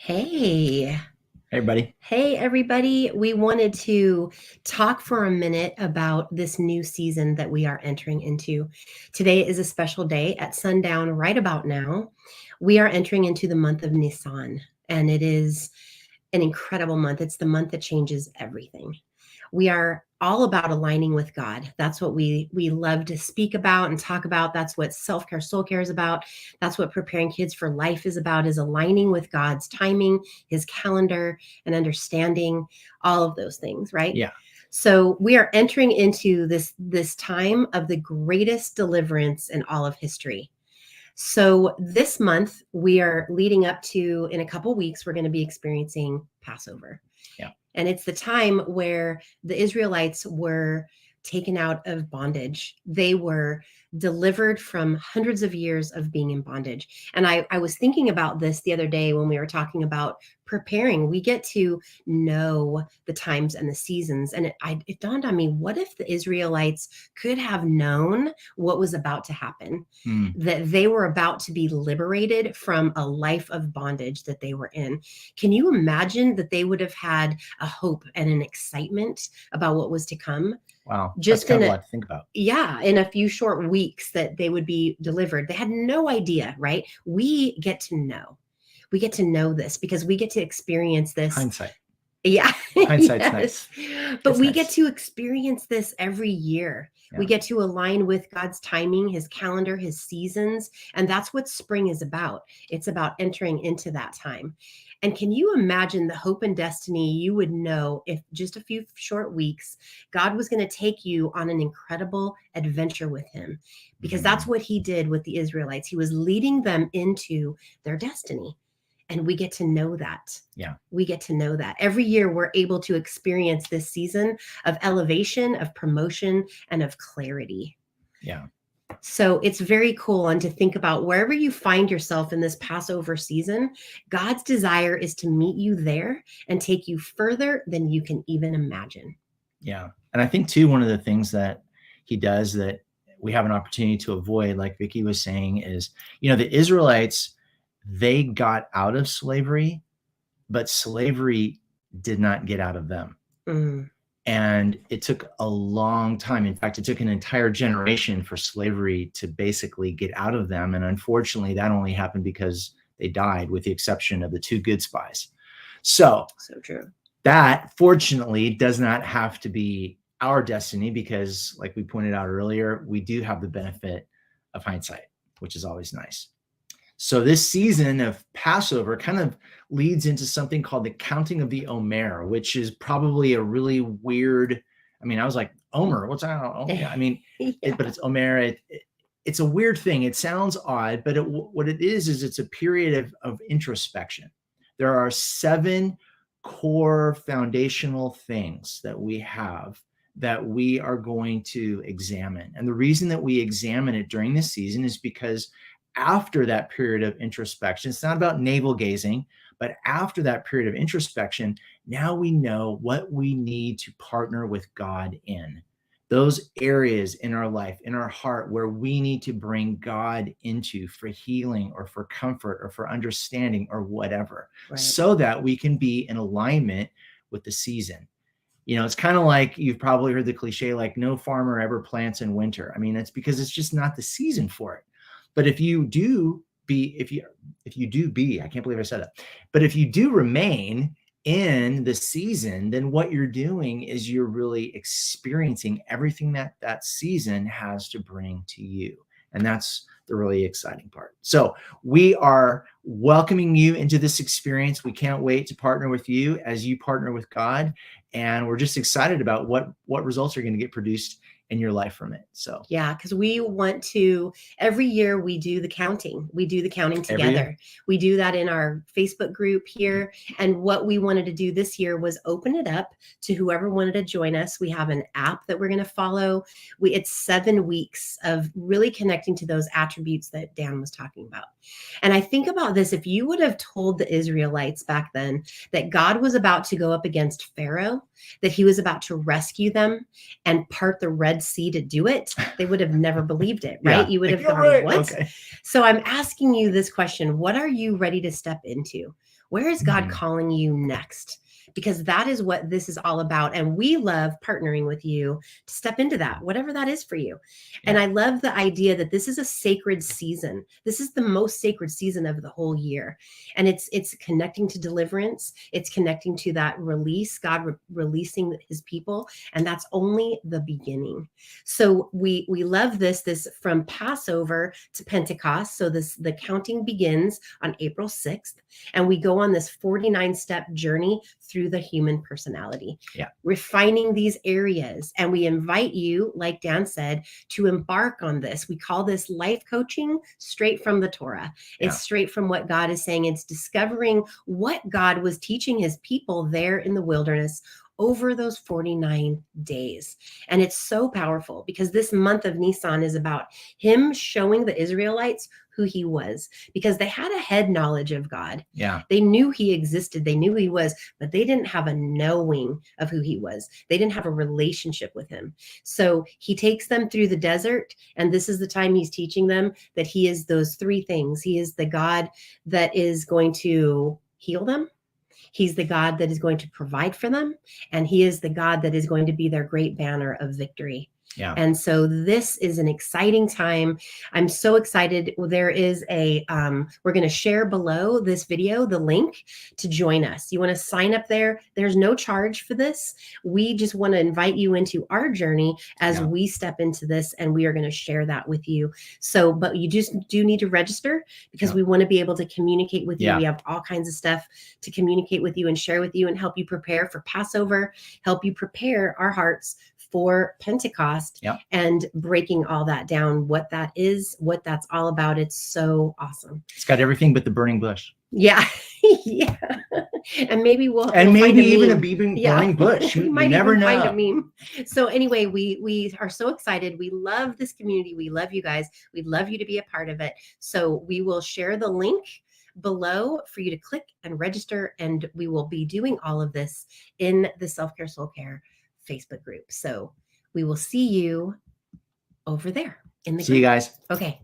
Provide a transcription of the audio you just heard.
Hey, Hey, buddy. hey, everybody. We wanted to talk for a minute about this new season that we are entering into. Today is a special day at sundown, right about now. We are entering into the month of Nisan, and it is an incredible month. It's the month that changes everything. We are all about aligning with God. That's what we love to speak about and talk about. That's what self-care, soul care is about. That's what preparing kids for life is about, is aligning with God's timing, his calendar, and understanding all of those things, right? Yeah. So we are entering into this time of the greatest deliverance in all of history. So this month we are leading up to, in a couple weeks, we're going to be experiencing Passover. Yeah. And it's the time where the Israelites were taken out of bondage. They were delivered from hundreds of years of being in bondage. And I was thinking about this the other day when we were talking about preparing. We get to know the times and the seasons. And it dawned on me, what if the Israelites could have known what was about to happen? That they were about to be liberated from a life of bondage that they were in. Can you imagine that they would have had a hope and an excitement about what was to come? Wow. That's Just kind in of a a lot to think about. yeah, in a few short weeks that they would be delivered. They had no idea, right? We get to know. We get to know this because we get to experience this. Hindsight. Yeah. Hindsight's Yes. nice. But It's we get nice. to experience this every year. We Yeah. get to align with God's timing, his calendar, his seasons. And that's what spring is about. It's about entering into that time. And can you imagine the hope and destiny you would know if just a few short weeks, God was going to take you on an incredible adventure with him? Because that's what he did with the Israelites. He was leading them into their destiny. And we get to know that. Yeah. We get to know that. Every year, we're able to experience this season of elevation, of promotion, and of clarity. Yeah. So it's very cool. And to think about wherever you find yourself in this Passover season, God's desire is to meet you there and take you further than you can even imagine. Yeah. And I think, too, one of the things that he does that we have an opportunity to avoid, like Vicky was saying, is, the Israelites, they got out of slavery, but slavery did not get out of them. Mm. And it took a long time. In fact, it took an entire generation for slavery to basically get out of them. And unfortunately, that only happened because they died, with the exception of the two good spies. So True. That, fortunately, does not have to be our destiny because, like we pointed out earlier, we do have the benefit of hindsight, which is always nice. So this season of Passover kind of leads into something called the counting of the Omer, which is probably a really weird. I mean, I was like, Omer, what's that? Oh, yeah. I mean, Yeah. but it's Omer. It's a weird thing. It sounds odd, but what it is it's a period of introspection. There are 7 core foundational things that we have that we are going to examine. And the reason that we examine it during this season is because after that period of introspection, it's not about navel gazing, but after that period of introspection, now we know what we need to partner with God in. Those areas in our life, in our heart, where we need to bring God into for healing or for comfort or for understanding or whatever, Right. so that we can be in alignment with the season. It's kind of like, you've probably heard the cliche, like, no farmer ever plants in winter. I mean, it's because it's just not the season for it. But if you do be, I can't believe I said that. But if you do remain in the season, then what you're doing is you're really experiencing everything that season has to bring to you. And that's the really exciting part. So we are welcoming you into this experience. We can't wait to partner with you as you partner with God. And we're just excited about what results are going to get produced in your life from it. So yeah, because we want to, every year we do the counting. We do the counting together. We do that in our Facebook group here. And what we wanted to do this year was open it up to whoever wanted to join us. We have an app that we're going to follow. It's 7 weeks of really connecting to those attributes that Dan was talking about. And I think about this, if you would have told the Israelites back then that God was about to go up against Pharaoh, that he was about to rescue them and part the Red Sea to do it, they would have never believed it, right? Yeah. You would have You're gone, right. what? Okay. So I'm asking you this question. What are you ready to step into? Where is God Mm. calling you next? Because that is what this is all about. And we love partnering with you to step into that, whatever that is for you. And I love the idea that this is a sacred season. This is the most sacred season of the whole year. And it's connecting to deliverance. It's connecting to that release, God releasing his people. And that's only the beginning. So we love this from Passover to Pentecost. So the counting begins on April 6th. And we go on this 49-step journey through the human personality, refining these areas. And we invite you, like Dan said, to embark on this. We call this life coaching straight from the Torah. It's straight from what God is saying. It's discovering what God was teaching his people there in the wilderness over those 49 days. And it's so powerful because this month of Nisan is about him showing the Israelites who he was, because they had a head knowledge of God. Yeah. They knew he existed. They knew who he was, but they didn't have a knowing of who he was. They didn't have a relationship with him. So he takes them through the desert, and this is the time he's teaching them that he is those three things. He is the God that is going to heal them. He's the God that is going to provide for them. And he is the God that is going to be their great banner of victory. Yeah. And so this is an exciting time. I'm so excited. There is we're going to share below this video, the link to join us. You want to sign up there. There's no charge for this. We just want to invite you into our journey as we step into this, and we are going to share that with you. So, but you just do need to register because we want to be able to communicate with you. We have all kinds of stuff to communicate with you and share with you and help you prepare for Passover, help you prepare our hearts for Pentecost and breaking all that down, what that is, what that's all about. It's so awesome. It's got everything but the burning bush. Yeah. Yeah. And maybe we'll maybe find even a burning bush. You might never even know. Find a meme. So anyway, we are so excited. We love this community. We love you guys. We'd love you to be a part of it. So we will share the link below for you to click and register. And we will be doing all of this in the Self-Care Soul Care Facebook group. So we will see you over there in the group. See you guys. Okay.